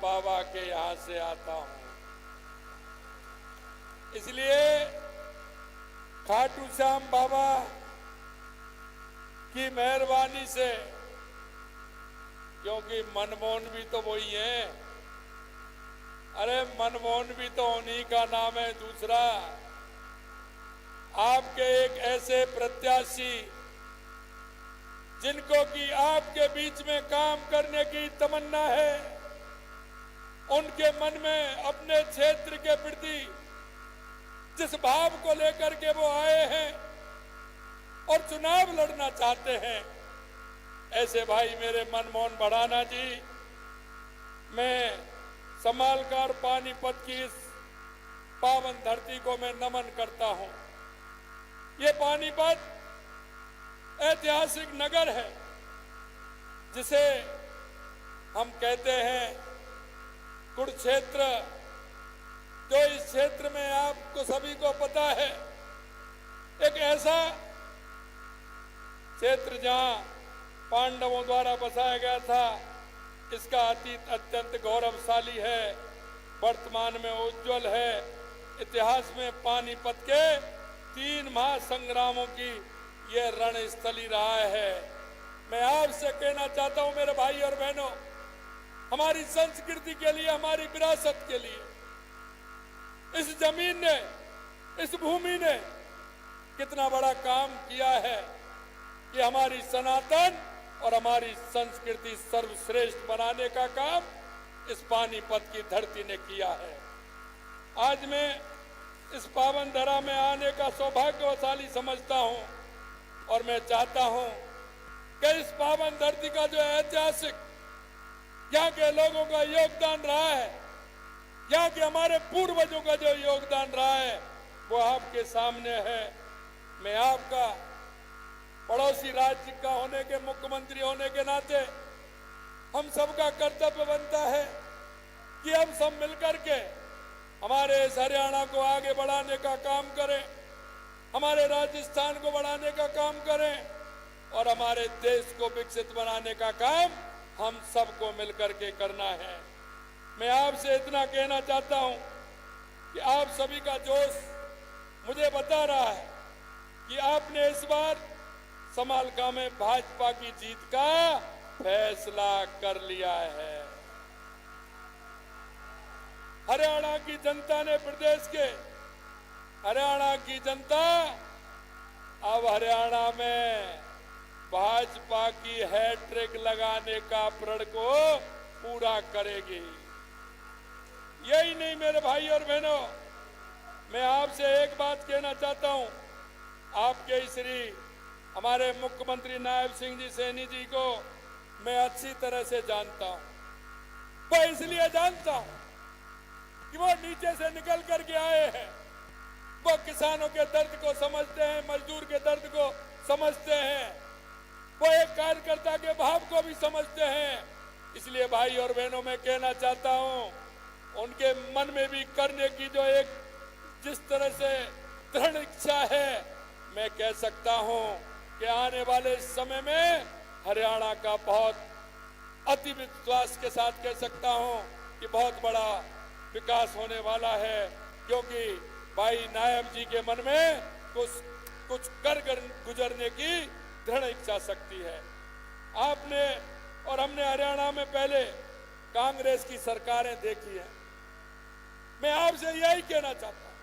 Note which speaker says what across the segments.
Speaker 1: बाबा के यहां से आता हूं। इसलिए खाटू श्याम बाबा की मेहरबानी से, क्योंकि मनमोहन भी तो वही है, अरे मनमोहन भी तो उन्हीं का नाम है दूसरा। आपके एक ऐसे प्रत्याशी जिनको कि आपके बीच में काम करने की तमन्ना है, उनके मन में अपने क्षेत्र के प्रति जिस भाव को लेकर के वो आए हैं और चुनाव लड़ना चाहते हैं, ऐसे भाई मेरे मनमोहन भड़ाना जी, मैं समालकार पानीपत की इस पावन धरती को मैं नमन करता हूं। ये पानीपत ऐतिहासिक नगर है जिसे हम कहते हैं कुरुक्षेत्र, जो इस क्षेत्र में आपको सभी को पता है, एक ऐसा क्षेत्र जहां पांडवों द्वारा बसाया गया था। इसका अतीत अत्यंत गौरवशाली है, वर्तमान में उज्जवल है। इतिहास में पानीपत के 3 महासंग्रामों की यह रणस्थली रहा है। मैं आपसे कहना चाहता हूं मेरे भाई और बहनों, हमारी संस्कृति के लिए, हमारी विरासत के लिए इस जमीन ने, इस भूमि ने कितना बड़ा काम किया है कि हमारी सनातन और हमारी संस्कृति सर्वश्रेष्ठ बनाने का काम इस पानीपत की धरती ने किया है। आज मैं इस पावन धरा में आने का सौभाग्यशाली समझता हूं और मैं चाहता हूं कि इस पावन धरती का जो ऐतिहासिक यहाँ के लोगों का योगदान रहा है, यहाँ के हमारे पूर्वजों का जो योगदान रहा है, वो आपके सामने है। मैं आपका पड़ोसी राज्य का होने के, मुख्यमंत्री होने के नाते हम सबका कर्तव्य बनता है कि हम सब मिलकर के हमारे इस हरियाणा को आगे बढ़ाने का काम करें, हमारे राजस्थान को बढ़ाने का काम करें और हमारे देश को विकसित बनाने का काम हम सबको मिलकर के करना है। मैं आपसे इतना कहना चाहता हूं कि आप सभी का जोश मुझे बता रहा है कि आपने इस बार समालका में भाजपा की जीत का फैसला कर लिया है। हरियाणा की जनता ने, प्रदेश के हरियाणा की जनता अब हरियाणा में भाजपा की हैट्रिक लगाने का प्रण को पूरा करेगी। यही नहीं मेरे भाई और बहनों, मैं आपसे एक बात कहना चाहता हूं। आपके श्री हमारे मुख्यमंत्री नायब सिंह जी सैनी जी को मैं अच्छी तरह से जानता हूं। वो इसलिए जानता हूं कि वो नीचे से निकल करके आए हैं, वो किसानों के दर्द को समझते हैं, मजदूर के दर्द को समझते हैं, वो एक कार्यकर्ता के भाव को भी समझते हैं। इसलिए भाई और बहनों मैं कहना चाहता हूं, उनके मन में भी करने की जो एक जिस तरह से दृढ़ इच्छा है, मैं कह सकता हूं कि आने वाले समय में हरियाणा का बहुत अति विश्वास के साथ कह सकता हूं कि बहुत बड़ा विकास होने वाला है, क्योंकि भाई नायब जी के मन में कुछ कर गुजरने की दृढ़ इच्छा शक्ति है। आपने और हमने हरियाणा में पहले कांग्रेस की सरकारें देखी है। मैं आपसे यही कहना चाहता हूं,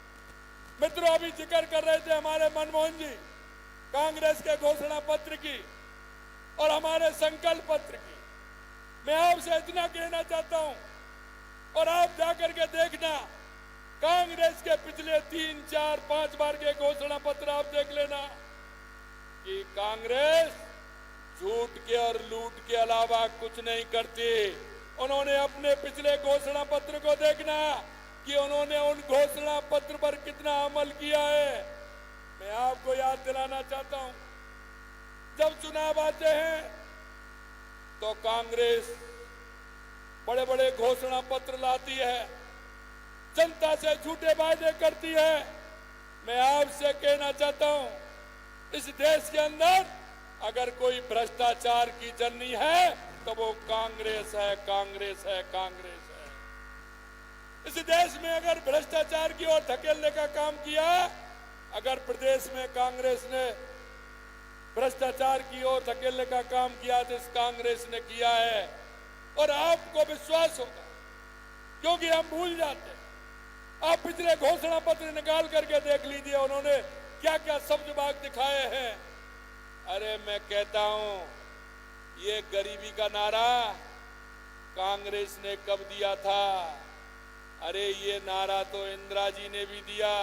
Speaker 1: मित्रों अभी जिक्र कर रहे थे हमारे मनमोहन जी कांग्रेस के घोषणा पत्र की और हमारे संकल्प पत्र की। मैं आपसे इतना कहना चाहता हूं और आप जाकर के देखना, कांग्रेस के पिछले 3, 4, 5 बार के घोषणा पत्र आप देख लेना कि कांग्रेस झूठ के और लूट के अलावा कुछ नहीं करती। उन्होंने अपने पिछले घोषणा पत्र को देखना कि उन्होंने उन घोषणा पत्र पर कितना अमल किया है। मैं आपको याद दिलाना चाहता हूं, जब चुनाव आते हैं तो कांग्रेस बड़े बड़े घोषणा पत्र लाती है, जनता से झूठे वादे करती है। मैं आपसे कहना चाहता हूं, इस देश के अंदर अगर कोई भ्रष्टाचार की जननी है तो वो कांग्रेस है, कांग्रेस है, कांग्रेस है। इस देश में अगर भ्रष्टाचार की ओर धकेलने का काम किया, अगर प्रदेश में कांग्रेस ने भ्रष्टाचार की ओर धकेलने का काम किया तो इस कांग्रेस ने किया है। और आपको विश्वास होगा, क्योंकि हम भूल जाते हैं। आप पिछले घोषणा पत्र निकाल करके देख लीजिए, उन्होंने क्या क्या शब्द बाग दिखाए हैं। अरे मैं कहता हूं, ये गरीबी का नारा कांग्रेस ने कब दिया था? अरे ये नारा तो इंदिरा जी ने भी दिया,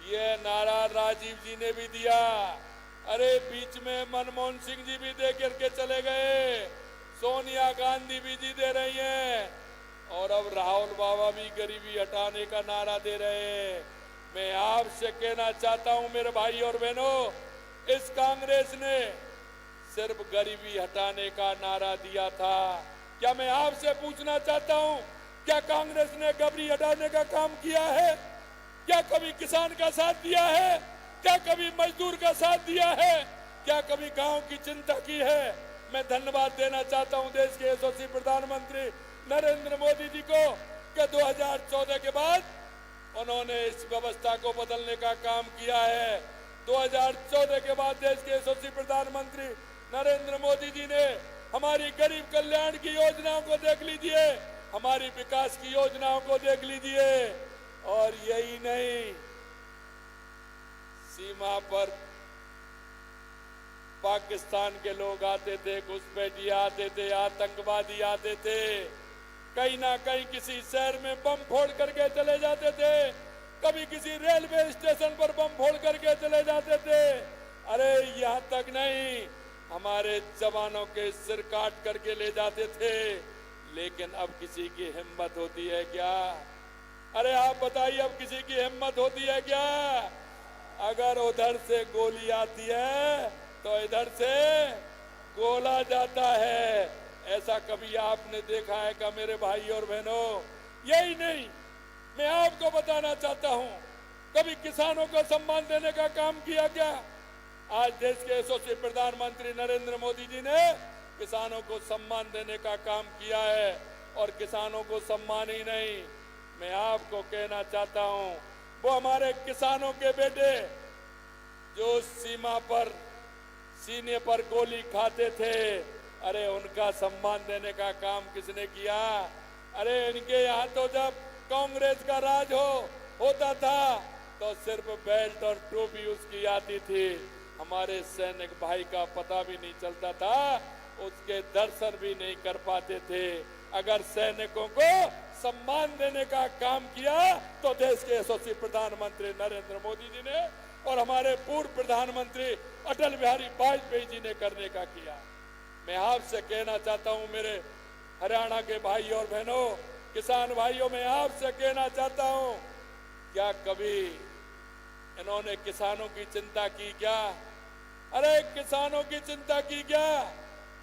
Speaker 1: ये नारा राजीव जी ने भी दिया। अरे बीच में मनमोहन सिंह जी भी दे करके चले गए, सोनिया गांधी भी जी दे रही हैं, और अब राहुल बाबा भी गरीबी हटाने का नारा दे रहे हैं। मैं आपसे कहना चाहता हूं मेरे भाई और बहनों, इस कांग्रेस ने सिर्फ गरीबी हटाने का नारा दिया था। क्या मैं आपसे पूछना चाहता हूं, क्या कांग्रेस ने गरीबी हटाने का काम किया है? क्या कभी किसान का साथ दिया है? क्या कभी मजदूर का साथ दिया है? क्या कभी गांव की चिंता की है? मैं धन्यवाद देना चाहता हूं देश के यशस्वी प्रधानमंत्री नरेंद्र मोदी जी को कि 2014 के बाद उन्होंने इस व्यवस्था को बदलने का काम किया है। 2014 के बाद देश के यशस्वी प्रधानमंत्री नरेंद्र मोदी जी ने हमारी गरीब कल्याण की योजनाओं को देख लीजिए, हमारी विकास की योजनाओं को देख लीजिए। और यही नहीं, सीमा पर पाकिस्तान के लोग आते थे, घुसपैठिए आते थे, आतंकवादी आते थे, कहीं ना कहीं किसी शहर में बम फोड़ करके चले जाते थे, कभी किसी रेलवे स्टेशन पर बम फोड़ करके चले जाते थे। अरे यहाँ तक नहीं, हमारे जवानों के सिर काट करके ले जाते थे। लेकिन अब किसी की हिम्मत होती है क्या? अरे आप बताइए, अब किसी की हिम्मत होती है क्या? अगर उधर से गोली आती है तो इधर से गोला जाता है। ऐसा कभी आपने देखा है क्या मेरे भाई और बहनों? यही नहीं, मैं आपको बताना चाहता हूं, कभी किसानों को सम्मान देने का काम किया क्या? आज देश के यशस्वी प्रधानमंत्री नरेंद्र मोदी जी ने किसानों को सम्मान देने का काम किया है। और किसानों को सम्मान ही नहीं, मैं आपको कहना चाहता हूं, वो हमारे किसानों के बेटे जो सीमा पर सीने पर गोली खाते थे, अरे उनका सम्मान देने का काम किसने किया? अरे इनके यहाँ तो जब कांग्रेस का राज होता था तो सिर्फ बेल्ट और टोपी उसकी आती थी, हमारे सैनिक भाई का पता भी नहीं चलता था, उसके दर्शन भी नहीं कर पाते थे। अगर सैनिकों को सम्मान देने का काम किया तो देश के यशस्वी प्रधानमंत्री नरेंद्र मोदी जी ने और हमारे पूर्व प्रधानमंत्री अटल बिहारी वाजपेयी जी ने करने का किया। मैं आपसे कहना चाहता हूं मेरे हरियाणा के भाई और बहनों, किसान भाइयों, मैं आपसे कहना चाहता हूं, क्या कभी इन्होंने किसानों की चिंता की क्या? अरे किसानों की चिंता की क्या?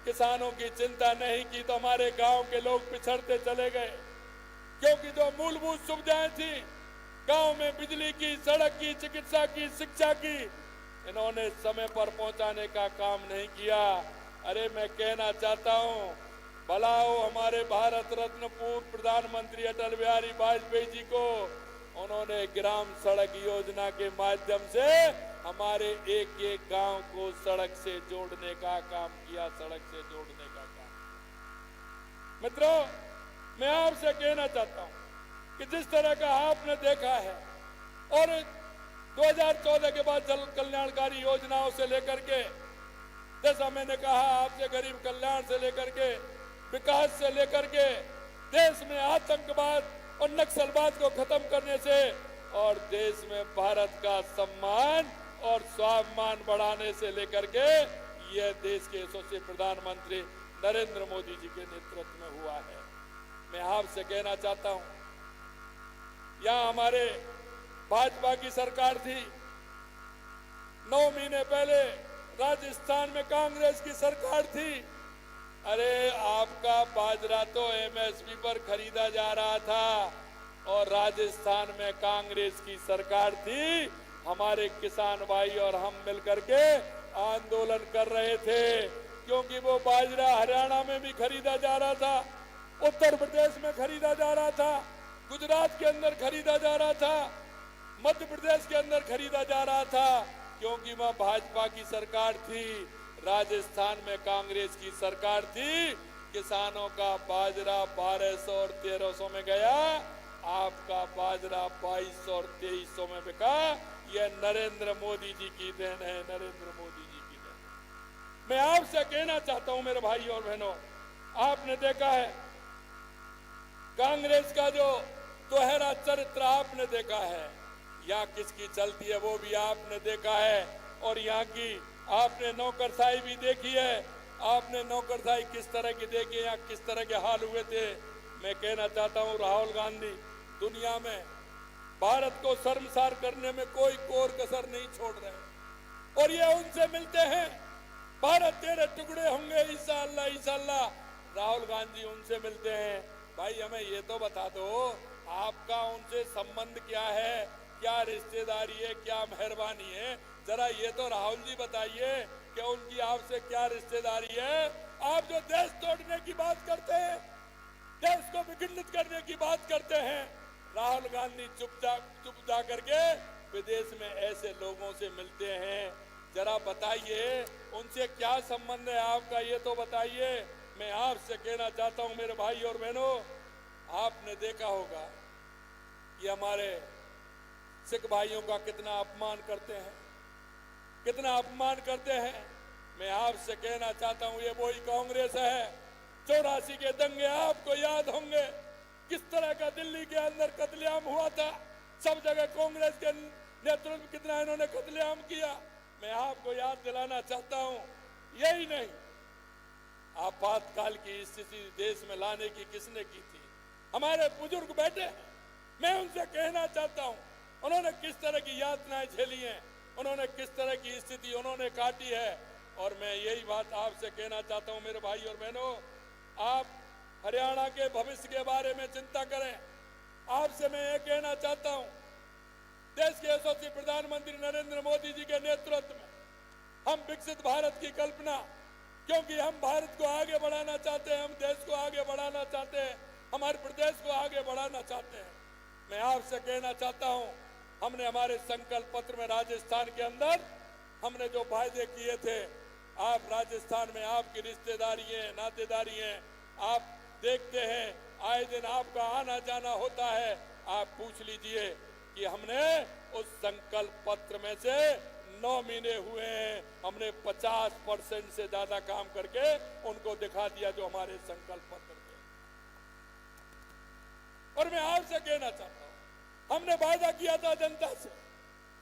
Speaker 1: किसानों की चिंता नहीं की तो हमारे गांव के लोग पिछड़ते चले गए, क्योंकि जो मूलभूत सुविधाएं थी गांव में, बिजली की, सड़क की, चिकित्सा की, शिक्षा की, इन्होंने समय पर पहुंचाने का काम नहीं किया। अरे मैं कहना चाहता हूं, भलाओ हमारे भारत रत्न पूर्व प्रधानमंत्री अटल बिहारी वाजपेयी जी को, उन्होंने ग्राम सड़क योजना के माध्यम से हमारे एक एक गांव को सड़क से जोड़ने का काम किया, सड़क से जोड़ने का काम। मित्रों, मैं आपसे कहना चाहता हूं कि जिस तरह का आपने देखा है, और 2014 के बाद जन कल्याणकारी योजनाओं से लेकर के, जैसा मैंने कहा आपसे, गरीब कल्याण से लेकर के, विकास से लेकर के, देश में आतंकवाद और नक्सलवाद को खत्म करने से, और देश में भारत का सम्मान और स्वाभिमान बढ़ाने से लेकर के, यह देश के यशस्वी प्रधानमंत्री नरेंद्र मोदी जी के नेतृत्व में हुआ है। मैं आपसे कहना चाहता हूं, यहां हमारे भाजपा की सरकार थी, 9 महीने पहले राजस्थान में कांग्रेस की सरकार थी। अरे आपका बाजरा तो एमएसपी पर खरीदा जा रहा था, और राजस्थान में कांग्रेस की सरकार थी, हमारे किसान भाई और हम मिलकर के आंदोलन कर रहे थे, क्योंकि वो बाजरा हरियाणा में भी खरीदा जा रहा था, उत्तर प्रदेश में खरीदा जा रहा था, गुजरात के अंदर खरीदा जा रहा था, मध्य प्रदेश के अंदर खरीदा जा रहा था, क्योंकि वहां भाजपा की सरकार थी। राजस्थान में कांग्रेस की सरकार थी। किसानों का बाजरा 1200 और 1300 में गया, आपका बाजरा 2200 और 2300 में बिका। यह नरेंद्र मोदी जी की देन है, नरेंद्र मोदी जी की देन। मैं आपसे कहना चाहता हूं मेरे भाई और बहनों, आपने देखा है कांग्रेस का जो दोहरा चरित्र आपने देखा है, यहाँ किसकी चलती है वो भी आपने देखा है, और यहाँ की आपने नौकरशाही भी देखी है। आपने नौकरशाही किस तरह की देखी, यहाँ किस तरह के हाल हुए थे। मैं कहना चाहता हूँ राहुल गांधी दुनिया में भारत को शर्मसार करने में कोई कोर कसर नहीं छोड़ रहे, और ये उनसे मिलते हैं। भारत तेरे टुकड़े होंगे इंशाअल्लाह इंशाअल्लाह। राहुल गांधी उनसे मिलते हैं। भाई हमें ये तो बता दो, आपका उनसे संबंध क्या है, क्या रिश्तेदारी है, क्या मेहरबानी है, जरा ये तो राहुल जी बताइए कि उनकी आपसे क्या रिश्तेदारी है। आप जो देश तोड़ने की बात करते हैं, देश को विखंडित करने की बात करते हैं, राहुल गांधी चुप जा करके विदेश में ऐसे लोगों से मिलते हैं। जरा बताइए उनसे क्या संबंध है आपका, ये तो बताइए। मैं आपसे कहना चाहता हूं मेरे भाई और बहनों, आपने देखा होगा ये हमारे सिख भाइयों का कितना अपमान करते हैं, कितना अपमान करते हैं। मैं आपसे कहना चाहता हूं ये वही कांग्रेस है। 84 के दंगे आपको याद होंगे, किस तरह का दिल्ली के अंदर कत्लेआम हुआ था। सब जगह कांग्रेस के नेतृत्व में कितना इन्होंने कत्लेआम किया। मैं आपको याद दिलाना चाहता हूं, यही नहीं, आपातकाल की स्थिति देश में लाने की किसने की थी? हमारे बुजुर्ग बैठे हैं। मैं उनसे कहना चाहता हूं, उन्होंने किस तरह की यातनाएं झेली हैं, उन्होंने किस तरह की स्थिति उन्होंने काटी है। और मैं यही बात आपसे कहना चाहता हूं मेरे भाई और बहनों, आप हरियाणा के भविष्य के बारे में चिंता करें। आपसे मैं ये कहना चाहता हूं, देश के यशस्वी प्रधानमंत्री नरेंद्र मोदी जी के नेतृत्व में हम विकसित भारत की कल्पना, क्योंकि हम भारत को आगे बढ़ाना चाहते हैं, हम देश को आगे बढ़ाना चाहते हैं, हमारे प्रदेश को आगे बढ़ाना चाहते हैं। मैं आपसे कहना चाहता हूं, हमने हमारे संकल्प पत्र में राजस्थान के अंदर हमने जो वायदे किए थे, आप राजस्थान में आपकी रिश्तेदारी है, नातेदारी है, आप देखते हैं आए दिन आपका आना जाना होता है। आप पूछ लीजिए कि हमने उस संकल्प पत्र में से 9 महीने हुए हैं, हमने 50% से ज्यादा काम करके उनको दिखा दिया जो हमारे संकल्प पत्र थे। और मैं आपसे कहना चाहता हूं, हमने वादा किया था जनता से,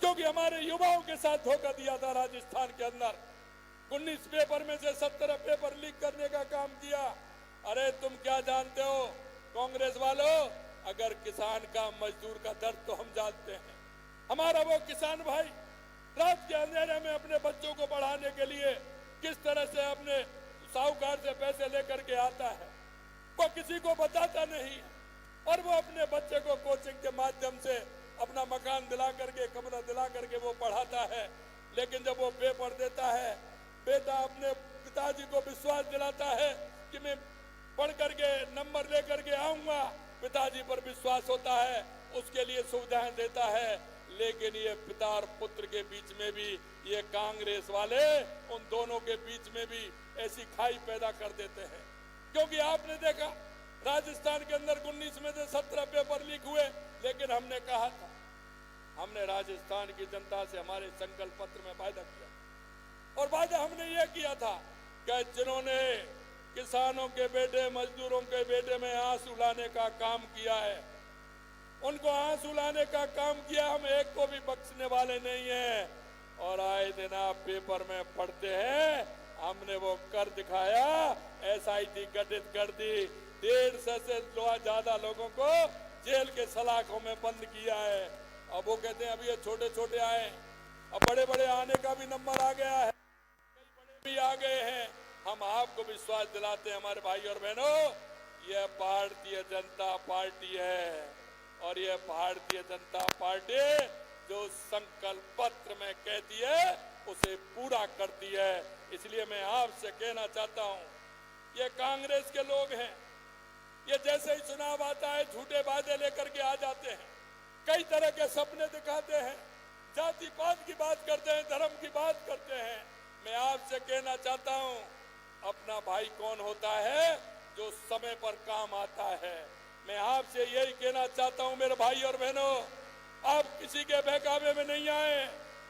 Speaker 1: क्योंकि हमारे युवाओं के साथ धोखा दिया था राजस्थान के अंदर। 19 पेपर में से 17 पेपर लीक करने का काम किया। अरे तुम क्या जानते हो कांग्रेस वालों, अगर किसान का मजदूर का दर्द तो हम जानते हैं। हमारा वो किसान भाई रात के अंधेरे में अपने बच्चों को पढ़ाने के लिए किस तरह से अपने साहूकार से पैसे लेकर के आता है, वो किसी को बताता नहीं, और वो अपने बच्चे को कोचिंग के माध्यम से अपना मकान दिला करके, कमरा दिला करके वो पढ़ाता है। लेकिन जब वो पेपर देता है, बेटा अपने पिताजी को विश्वास दिलाता है कि मैं पढ़ करके नंबर लेकर के आऊंगा, पिताजी पर विश्वास होता है, उसके लिए सुविधाएं देता है। लेकिन ये पिता और पुत्र के बीच में भी ये कांग्रेस वाले उन दोनों के बीच में भी ऐसी खाई पैदा कर देते हैं। क्योंकि आपने देखा राजस्थान के अंदर 19 में से 17 पेपर लीक हुए, लेकिन हमने कहा था, हमने राजस्थान की जनता से हमारे संकल्प पत्र में वायदा किया, और वायदा हमने ये किया था कि जिन्होंने किसानों के बेटे, मजदूरों के बेटे में आंसू लाने का काम किया है, उनको आंसू लाने का काम किया, हम एक को भी बख्शने वाले नहीं हैं। और आए दिन आप पेपर में पढ़ते हैं, हमने वो कर दिखाया, SIT गठित कर दी, 150 से ज्यादा लोगों को जेल के सलाखों में बंद किया है। अब वो कहते हैं अभी ये छोटे छोटे आए, अब बड़े बड़े आने का भी नंबर आ गया है, कई बड़े भी आ गए हैं। हम आपको विश्वास दिलाते हैं हमारे भाई और बहनों, यह भारतीय जनता पार्टी है, और यह भारतीय जनता पार्टी जो संकल्प पत्र में कहती है उसे पूरा करती है। इसलिए मैं आपसे कहना चाहता हूं, ये कांग्रेस के लोग हैं, ये जैसे ही चुनाव आता है झूठे वादे लेकर के आ जाते हैं, कई तरह के सपने दिखाते हैं, जाति पात की बात करते हैं, धर्म की बात करते हैं। मैं आपसे कहना चाहता हूं, अपना भाई कौन होता है? जो समय पर काम आता है। मैं आपसे यही कहना चाहता हूं मेरे भाई और बहनों, आप किसी के बहकावे में नहीं आए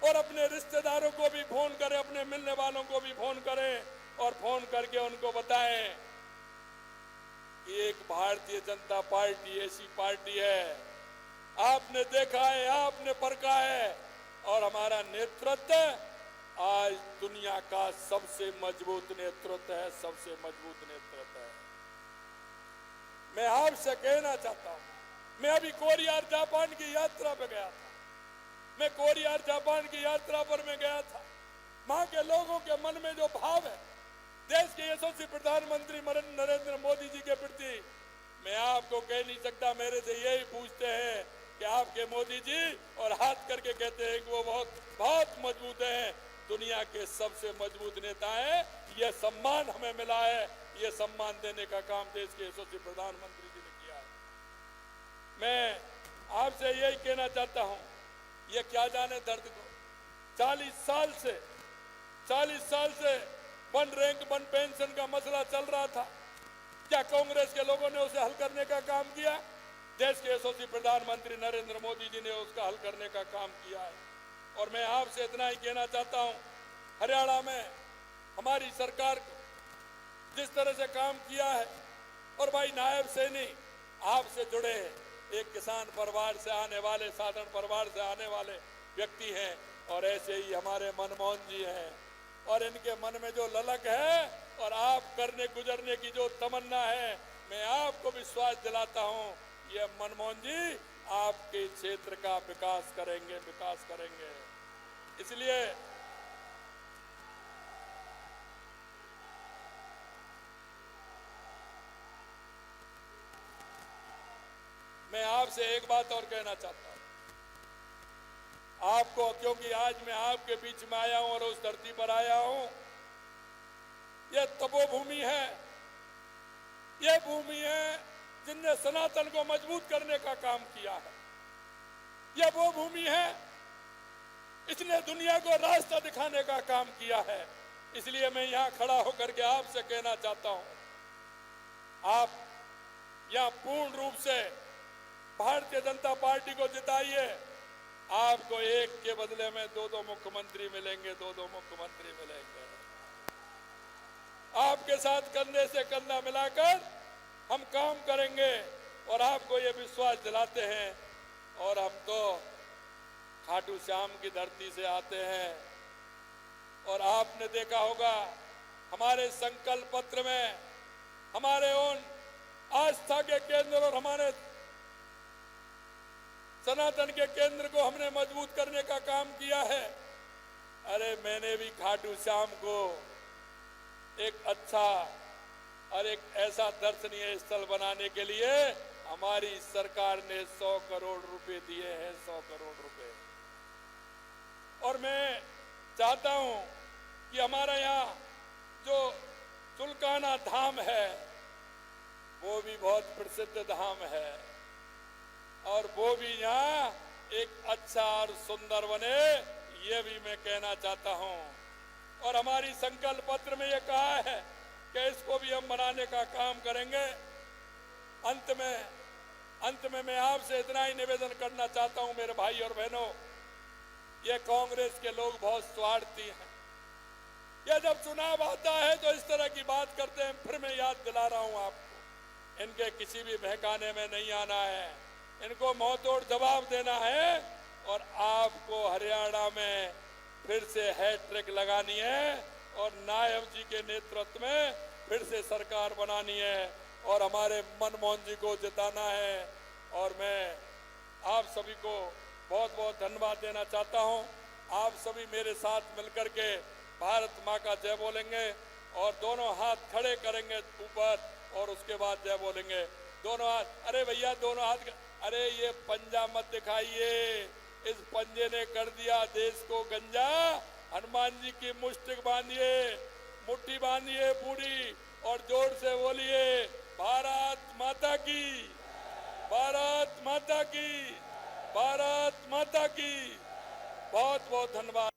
Speaker 1: और अपने रिश्तेदारों को भी फोन करें, अपने मिलने वालों को भी फोन करें और फोन करके उनको बताएं कि एक भारतीय जनता पार्टी ऐसी पार्टी है, आपने देखा है, आपने परखा है और हमारा नेतृत्व आज दुनिया का सबसे मजबूत नेतृत्व है, सबसे मजबूत नेतृत्व है। मैं आपसे कहना चाहता हूं, मैं अभी कोरिया और जापान की यात्रा पे गया था। मैं कोरिया और जापान की यात्रा पर मैं गया था। वहां के लोगों के मन में जो भाव है देश के यशस्वी प्रधानमंत्री नरेंद्र मोदी जी के प्रति, मैं आपको कह नहीं सकता। मेरे से यही पूछते हैं कि आपके मोदी जी, और हाथ करके कहते हैं कि वो बहुत बहुत मजबूत हैं, दुनिया के सबसे मजबूत नेता हैं। यह सम्मान हमें मिला है, यह सम्मान देने का काम देश के यशस्वी प्रधानमंत्री जी ने किया है। मैं आपसे यही कहना चाहता हूं, ये क्या जाने दर्द को 40 साल से वन रैंक वन पेंशन का मसला चल रहा था। क्या कांग्रेस के लोगों ने उसे हल करने का काम किया? देश के यशस्वी प्रधानमंत्री नरेंद्र मोदी जी ने उसका हल करने का काम किया है। और मैं आपसे इतना ही कहना चाहता हूं, हरियाणा में हमारी सरकार को जिस तरह से काम किया है, और भाई नायब सैनी आपसे जुड़े हैं, एक किसान परिवार से आने वाले, साधारण परिवार से आने वाले व्यक्ति हैं, और ऐसे ही हमारे मनमोहन जी हैं, और इनके मन में जो ललक है और आप करने गुजरने की जो तमन्ना है, मैं आपको विश्वास दिलाता हूं, ये मनमोहन जी आपके क्षेत्र का विकास करेंगे। इसलिए मैं आपसे एक बात और कहना चाहता हूं आपको, क्योंकि आज मैं आपके बीच में आया हूं और उस धरती पर आया हूं। यह तपोभूमि है, यह भूमि है जिनने सनातन को मजबूत करने का काम किया है। यह वो भूमि है इसने दुनिया को रास्ता दिखाने का काम किया है। इसलिए मैं यहां खड़ा होकर के आपसे कहना चाहता हूं, आप यहां पूर्ण रूप से भारतीय जनता पार्टी को जिताइए। आपको एक के बदले में दो मुख्यमंत्री मिलेंगे, दो मुख्यमंत्री मिलेंगे। आपके साथ कंधे से कंधा मिलाकर हम काम करेंगे और आपको ये विश्वास दिलाते हैं। और हम तो खाटू श्याम की धरती से आते हैं, और आपने देखा होगा हमारे संकल्प पत्र में हमारे उन आस्था के केंद्र और हमारे सनातन के केंद्र को हमने मजबूत करने का काम किया है। अरे मैंने भी खाटू श्याम को एक अच्छा और एक ऐसा दर्शनीय स्थल बनाने के लिए हमारी सरकार ने 100 करोड़ रुपए दिए हैं, 100 करोड़ रुपए। और मैं चाहता हूं कि हमारा यहाँ जो चुलकाना धाम है वो भी बहुत प्रसिद्ध धाम है, और वो भी यहाँ एक अच्छा और सुंदर बने, ये भी मैं कहना चाहता हूं। और हमारी संकल्प पत्र में ये कहा है कि इसको भी हम बनाने का काम करेंगे। अंत में मैं आपसे इतना ही निवेदन करना चाहता हूं मेरे भाई और बहनों, ये कांग्रेस के लोग बहुत स्वार्थी हैं। ये जब चुनाव आता है तो इस तरह की बात करते हैं। फिर मैं याद दिला रहा हूं आपको, इनके किसी भी बहकाने में नहीं आना है, इनको मुंहतोड़ जवाब देना है, और आपको हरियाणा में फिर से हैट्रिक लगानी है और नायब जी के नेतृत्व में फिर से सरकार बनानी है और हमारे मनमोहन जी को जिताना है। और मैं आप सभी को बहुत बहुत धन्यवाद देना चाहता हूं। आप सभी मेरे साथ मिलकर के भारत माँ का जय बोलेंगे और दोनों हाथ खड़े करेंगे ऊपर, और उसके बाद जय बोलेंगे। दोनों हाथ, अरे भैया दोनों हाथ, अरे ये पंजा मत दिखाइए, इस पंजे ने कर दिया देश को गंजा। हनुमान जी की मुष्टिक बांधिए, मुट्ठी बांधिए पूरी, और जोर से बोलिए भारत माता की, भारत माता की, भारत माता की। बहुत बहुत धन्यवाद।